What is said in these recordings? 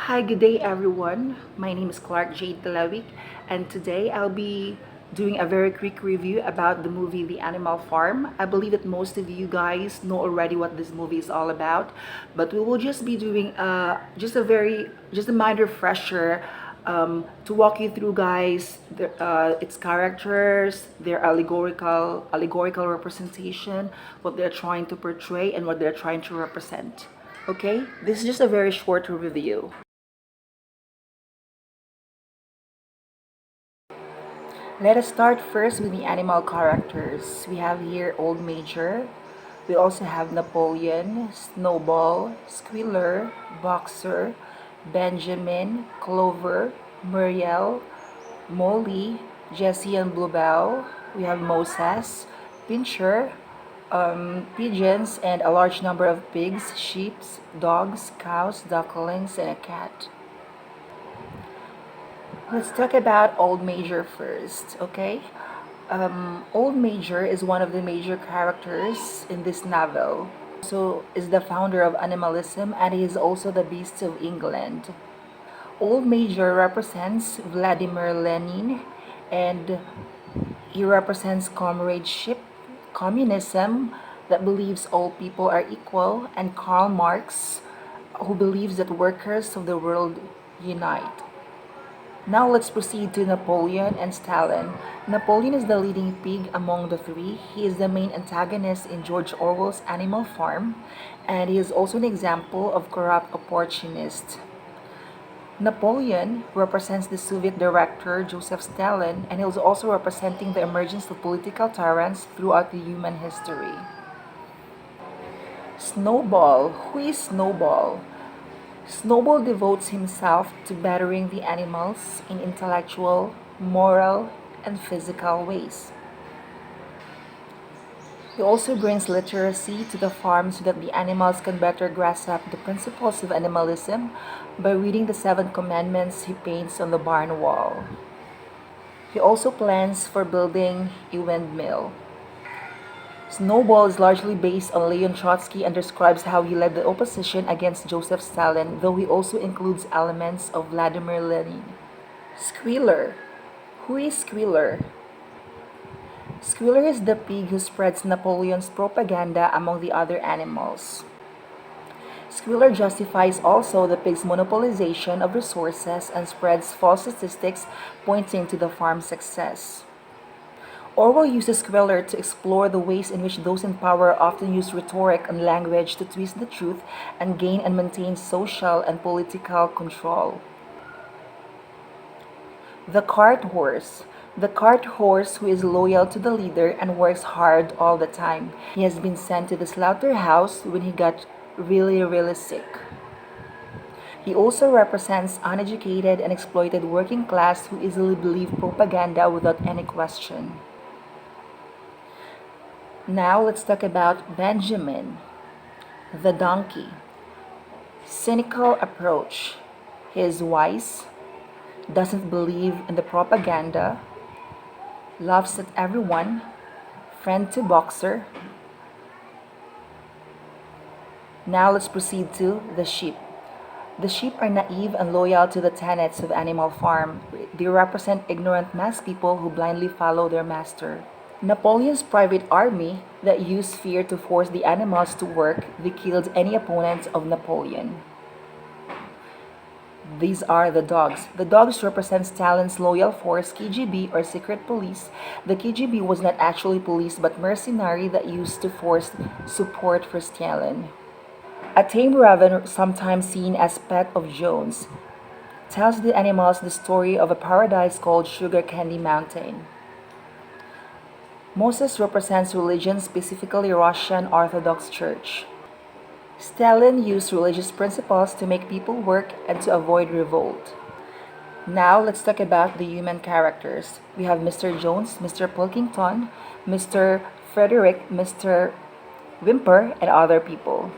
Hi, good day everyone. My name is Clark Jade Talawik, and today I'll be doing a very quick review about the movie The Animal Farm. I believe that most of you guys know already what this movie is all about, but we will just be doing just a mind refresher to walk you through, guys, its characters, their allegorical representation, what they're trying to portray, and what they're trying to represent. Okay, this is just a very short review. Let us start first with the animal characters. We have here Old Major. We also have Napoleon, Snowball, Squealer, Boxer, Benjamin, Clover, Muriel, Molly, Jessie and Bluebell. We have Moses, Pincher, pigeons, and a large number of pigs, sheep, dogs, cows, ducklings, and a cat. Let's talk about Old Major first, okay? Old Major is one of the major characters in this novel. So is the founder of animalism, and he is also the Beast of England. Old Major represents Vladimir Lenin, and he represents comradeship, communism that believes all people are equal, and Karl Marx, who believes that workers of the world unite. Now let's proceed to Napoleon and Stalin. Napoleon is the leading pig among the three. He is the main antagonist in George Orwell's Animal Farm, and he is also an example of corrupt opportunist. Napoleon represents the Soviet director Joseph Stalin, and he is also representing the emergence of political tyrants throughout the human history. Snowball. Who is Snowball? Snowball devotes himself to bettering the animals in intellectual, moral, and physical ways. He also brings literacy to the farm so that the animals can better grasp up the principles of animalism by reading the 7 commandments he paints on the barn wall. He also plans for building a windmill. Snowball is largely based on Leon Trotsky and describes how he led the opposition against Joseph Stalin, though he also includes elements of Vladimir Lenin. Squealer. Who is Squealer? Squealer is the pig who spreads Napoleon's propaganda among the other animals. Squealer justifies also the pig's monopolization of resources and spreads false statistics pointing to the farm's success. Orwell uses Squealer to explore the ways in which those in power often use rhetoric and language to twist the truth and gain and maintain social and political control. The cart horse. The cart horse who is loyal to the leader and works hard all the time. He has been sent to the slaughterhouse when he got really sick. He also represents uneducated and exploited working class who easily believe propaganda without any question. Now let's talk about Benjamin, the donkey. Cynical approach. He is wise, doesn't believe in the propaganda, laughs at everyone, friend to Boxer. Now let's proceed to the sheep. The sheep are naive and loyal to the tenets of Animal Farm. They represent ignorant mass people who blindly follow their master. Napoleon's private army that used fear to force the animals to work, they killed any opponents of Napoleon. These are the dogs. The dogs represent Stalin's loyal force, KGB or secret police. The KGB was not actually police but mercenary that used to force support for Stalin. A tame raven, sometimes seen as pet of Jones, tells the animals the story of a paradise called Sugar Candy Mountain. Moses represents religion, specifically Russian Orthodox Church. Stalin used religious principles to make people work and to avoid revolt. Now let's talk about the human characters. We have Mr. Jones, Mr. Pilkington, Mr. Frederick, Mr. Whymper, and other people.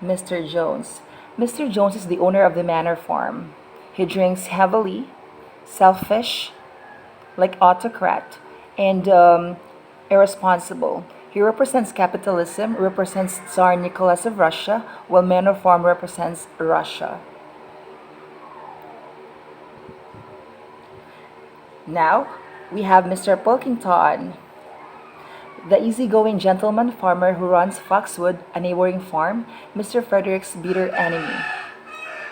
Mr. Jones. Mr. Jones is the owner of the manor farm. He drinks heavily, selfish, like autocrat, and irresponsible. He represents capitalism, represents Tsar Nicholas of Russia, while Manor Farm represents Russia. Now, we have Mr. Pilkington, the easygoing gentleman farmer who runs Foxwood, a neighboring farm, Mr. Frederick's bitter enemy.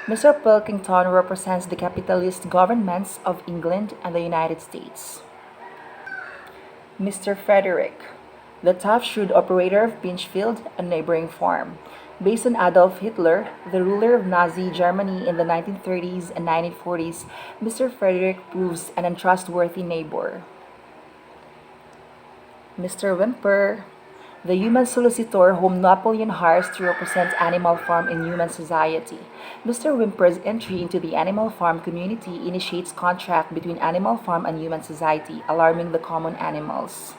Mr. Pilkington represents the capitalist governments of England and the United States. Mr. Frederick, the tough, shrewd operator of Pinchfield, a neighboring farm. Based on Adolf Hitler, the ruler of Nazi Germany in the 1930s and 1940s, Mr. Frederick proves an untrustworthy neighbor. Mr. Whymper, the human solicitor whom Napoleon hires to represent Animal Farm in human society. Mr. Whymper's entry into the Animal Farm community initiates contract between Animal Farm and human society, alarming the common animals.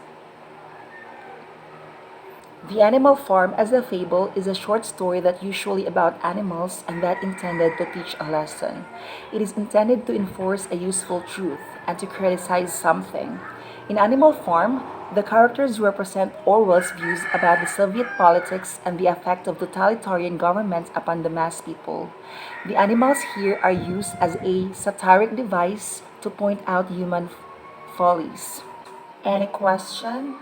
The Animal Farm as a Fable is a short story that usually about animals and that intended to teach a lesson. It is intended to enforce a useful truth and to criticize something. In Animal Farm, the characters represent Orwell's views about the Soviet politics and the effect of totalitarian governments upon the mass people. The animals here are used as a satiric device to point out human follies. Any question?